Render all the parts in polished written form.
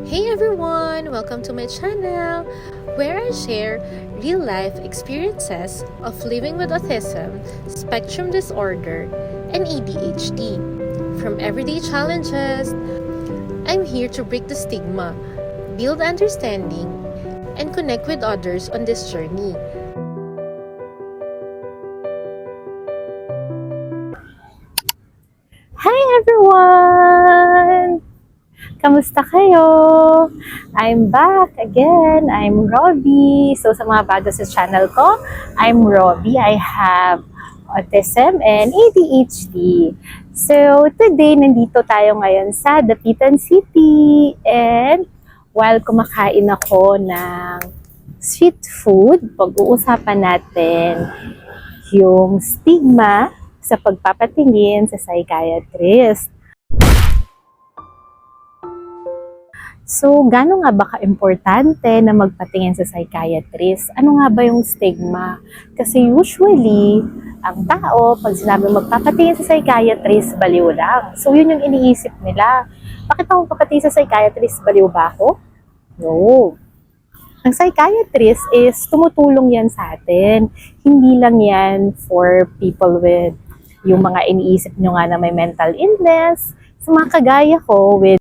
Hey everyone! Welcome to my channel where I share real life experiences of living with autism, spectrum disorder, and ADHD. From everyday challenges, I'm here to break the stigma, build understanding, and connect with others on this journey. Hi everyone! Kamusta kayo? I'm back again. I'm Robbie. So sa mga bago sa channel ko, I'm Robbie. I have autism and ADHD. So today, nandito tayo ngayon sa Dapitan City. And while kumakain ako ng street food, pag-uusapan natin yung stigma sa pagpapatingin sa psychiatrist. So, gaano nga ba ka-importante na magpatingin sa psychiatrist? Ano nga ba yung stigma? Kasi usually, ang tao, pag sinabi magpapatingin sa psychiatrist, baliw lang. So, yun yung iniisip nila. Bakit ako magpapatingin sa psychiatrist? Baliw ba ako? No. Ang psychiatrist is tumutulong yan sa atin. Hindi lang yan for people with yung mga iniisip nyo nga na may mental illness. Sa mga kagaya ko with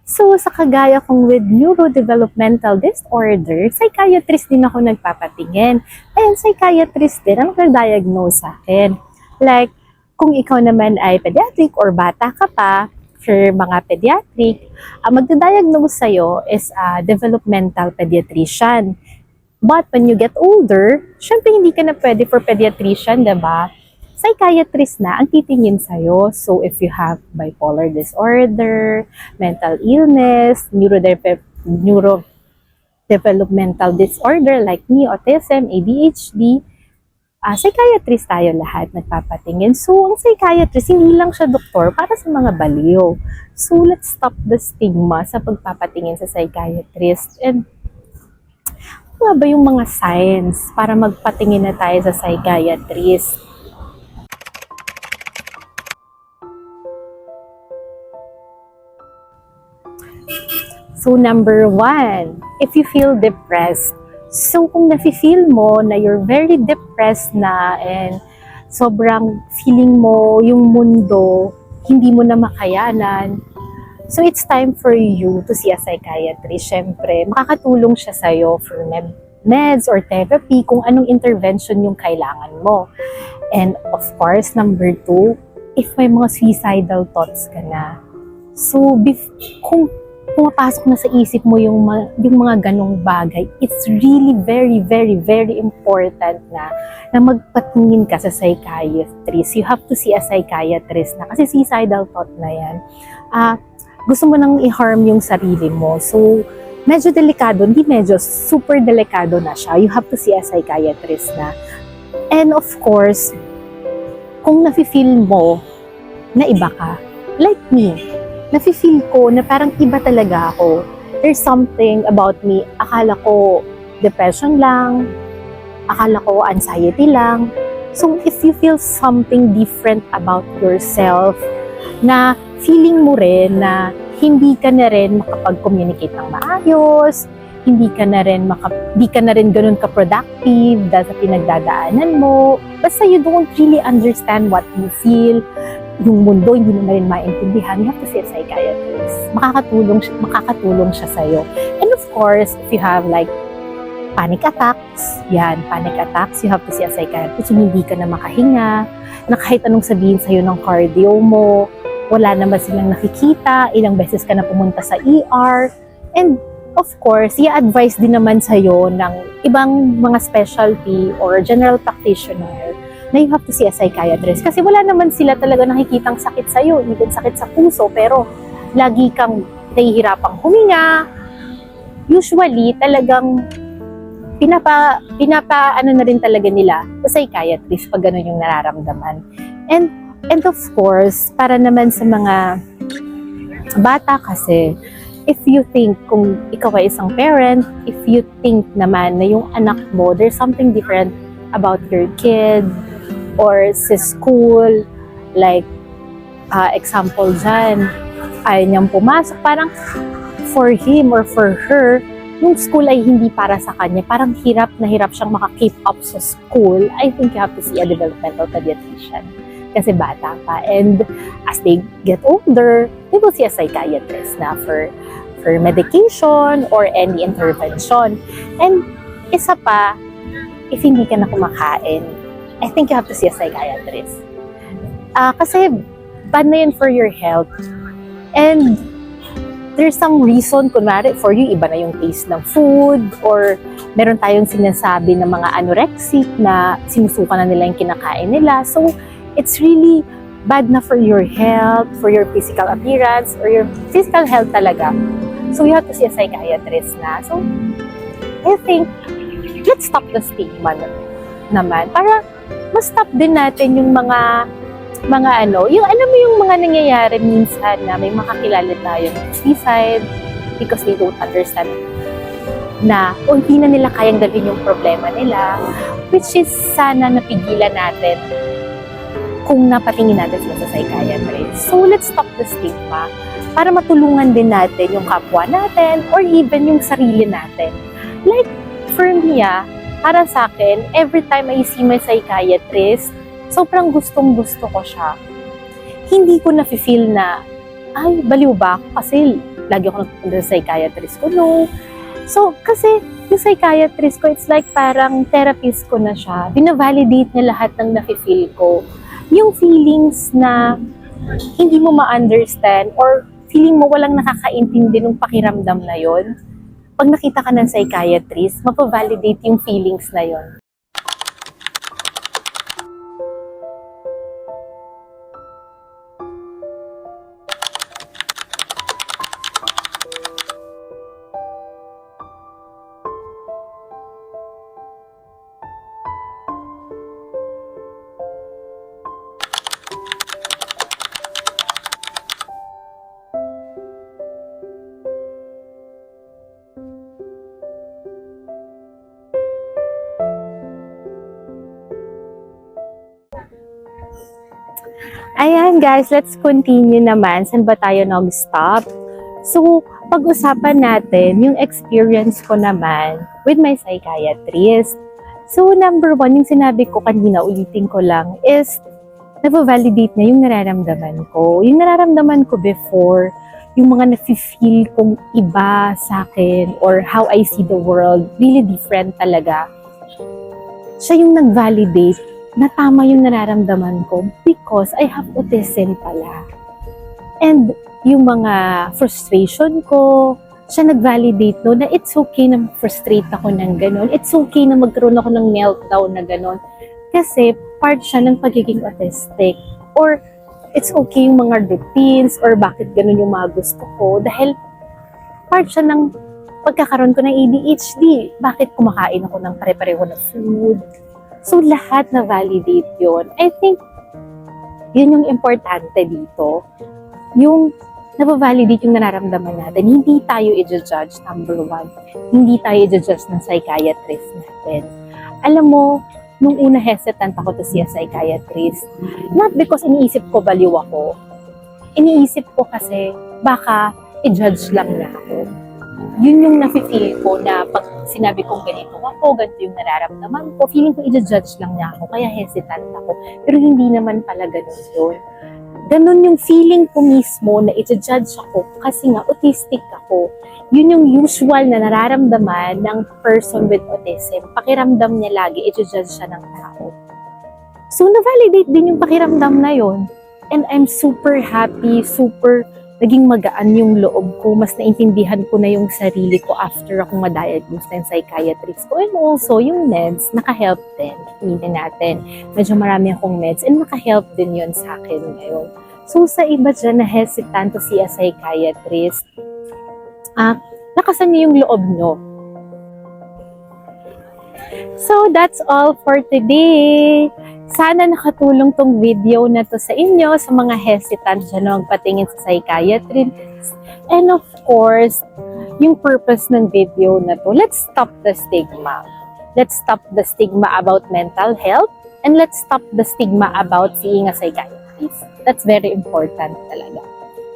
So, sa kagaya kong with neurodevelopmental disorder, psychiatrist din ako nagpapatingin. And psychiatrist din ang nag-diagnose sa akin. Like, kung ikaw naman ay pediatric or bata ka pa, for mga pediatric, ang magda-diagnose sa'yo is a developmental pediatrician. But when you get older, syempre hindi ka na pwede for pediatrician, diba? Psychiatrist na ang titingin sa'yo. So, if you have bipolar disorder, mental illness, neurodevelopmental disorder like me, autism, ADHD, psychiatrist tayo lahat nagpapatingin. So, ang psychiatrist, hindi lang siya doktor para sa mga baliw. So, let's stop the stigma sa pagpapatingin sa psychiatrist. And, ano nga ba yung mga signs para magpatingin na tayo sa psychiatrist? So, number one, if you feel depressed. So, kung nafe-feel mo na you're very depressed na and sobrang feeling mo yung mundo, hindi mo na makayanan, so it's time for you to see a psychiatrist. Siyempre, makakatulong siya sa'yo for meds or therapy kung anong intervention yung kailangan mo. And of course, number two, if may mga suicidal thoughts ka na. So, kung pumapasok na sa isip mo yung mga ganong bagay, it's really very, very, very important na magpatingin ka sa psychiatrist. You have to see a psychiatrist na kasi suicidal thought na yan. Gusto mo nang i-harm yung sarili mo. So, medyo delikado, hindi medyo, super delikado na siya. You have to see a psychiatrist na. And of course, kung nafe-feel mo na iba ka, like me, nafe-feel ko na parang iba talaga ako. There's something about me, akala ko depression lang, akala ko anxiety lang. So if you feel something different about yourself, na feeling mo rin na hindi ka na rin makapag-communicate ng maayos, hindi ka na rin ganun ka-productive dahil sa pinagdadaanan mo. Basta you don't really understand what you feel, yung mundo hindi mo na rin maintindihan, you have to see a psychiatrist. Makakatulong siya sa'yo. And of course, if you have like panic attacks, you have to see a psychiatrist. Yung hindi ka na makahinga, na kahit anong sabihin sa'yo ng cardio mo, wala naman silang nakikita, ilang beses ka na pumunta sa ER, and of course, i-advise din naman sa'yo ng ibang mga specialty or general practitioner na you have to see a psychiatrist. Kasi wala naman sila talaga nakikitang sakit sa'yo, even sakit sa puso, pero lagi kang nahihirapang huminga. Usually, talagang ano na rin talaga nila sa psychiatrist pag gano'n yung nararamdaman. And of course, para naman sa mga bata kasi, if you think, kung ikaw ay isang parent, if you think naman na yung anak mo, there's something different about your kid or sa school, like, example dyan, ayaw niyang pumasok, parang for him or for her, yung school ay hindi para sa kanya, parang hirap na hirap siyang maka-keep up sa school, I think you have to see a developmental pediatrician. Kasi bata pa. And as they get older, they will see a psychiatrist na for medication or any intervention. And isa pa, if hindi ka na kumakain, I think you have to see a psychiatrist. Kasi bad na yun for your health. And there's some reason, kunwari, for you, iba na yung taste ng food, or meron tayong sinasabi ng mga anorexic na sinusuka na nila yung kinakain nila. So, it's really bad na for your health, for your physical appearance, or your physical health talaga. So, you have to see a psychiatrist na. So, I think, let's stop the stigma naman. Para ma-stop din natin yung mga yung alam mo yung mga nangyayari minsan na may makakilala tayong suicide because they don't understand na o hindi na nila kayang dalhin yung problema nila, which is sana napigilan natin kung napatingin natin sila sa psychiatrist. So let's stop the stigma para matulungan din natin yung kapwa natin or even yung sarili natin. Like for me, para sa akin, every time I see my psychiatrist, sobrang gustong-gusto ko siya. Hindi ko na-feel na, ay, baliw ba ako? Kasi lagi ako nagpupunta sa psychiatrist ko. No. So, kasi yung psychiatrist ko, it's like parang therapist ko na siya. Bina-validate niya lahat ng na-feel ko. Yung feelings na hindi mo ma-understand or feeling mo walang nakakaintindi ng pakiramdam na yon. Pag nakita ka ng psychiatrist, mapavalidate yung feelings na yon. Ayan guys, let's continue naman. Saan ba tayo nag-stop? So, pag-usapan natin yung experience ko naman with my psychiatrist. So, number 1, yung sinabi ko kanina, ulitin ko lang, is na-validate na yung nararamdaman ko. Yung nararamdaman ko before, yung mga nafe-feel kong iba sa akin or how I see the world, really different talaga. Siya yung nag-validate na tama yung nararamdaman ko because I have autism pala. And yung mga frustration ko, siya nag-validate no, na it's okay na frustrate ako ng ganon. It's okay na magkaroon ako ng meltdown na ganon. Kasi part siya ng pagiging autistic. Or it's okay yung mga routines or bakit ganon yung mga gusto ko. Dahil part siya ng pagkakaroon ko ng ADHD. Bakit kumakain ako ng pare-pareho na food? So, lahat na validate yun. I think, yun yung importante dito. Yung nabavalidate yung nararamdaman natin. Hindi tayo i-judge, number 1. Hindi tayo i-judge ng psychiatrist natin. Alam mo, nung una hesitant ako to see a psychiatrist. Not because iniisip ko baliw ako. Iniisip ko kasi baka i-judge lang na ako. Yun yung nafe-feel ko na pag sinabi kong ganito ako, ganito yung nararamdaman ko, feeling ko i-judge lang niya ako, kaya hesitant ako. Pero hindi naman pala ganun yun. Ganun yung feeling ko mismo na i-judge ako kasi nga autistic ako. Yun yung usual na nararamdaman ng person with autism. Pakiramdam niya lagi, i-judge siya ng tao. So, na-validate din yung pakiramdam na yun. And I'm super happy, super naging magaan yung loob ko. Mas naintindihan ko na yung sarili ko after akong ma-diagnose ng psychiatrist ko. And also, yung meds, naka-help din. Hindi natin. Medyo marami akong meds and naka-help din yun sa akin ngayon. So, sa iba dyan na hesitant to see a psychiatrist, lakasan niyo yung loob nyo. So, that's all for today. Sana nakatulong tong video na to sa inyo, sa mga hesitant dyan na magpatingin sa psychiatrist. And of course, yung purpose ng video na to, let's stop the stigma. Let's stop the stigma about mental health and let's stop the stigma about seeing a psychiatrist. That's very important talaga.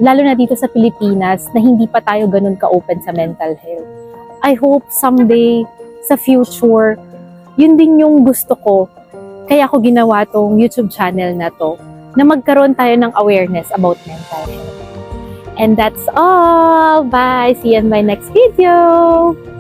Lalo na dito sa Pilipinas na hindi pa tayo ganun ka-open sa mental health. I hope someday, sa future, yun din yung gusto ko. Kaya ako ginawa tong YouTube channel na to, na magkaroon tayo ng awareness about mental health. And that's all. Bye! See you in my next video!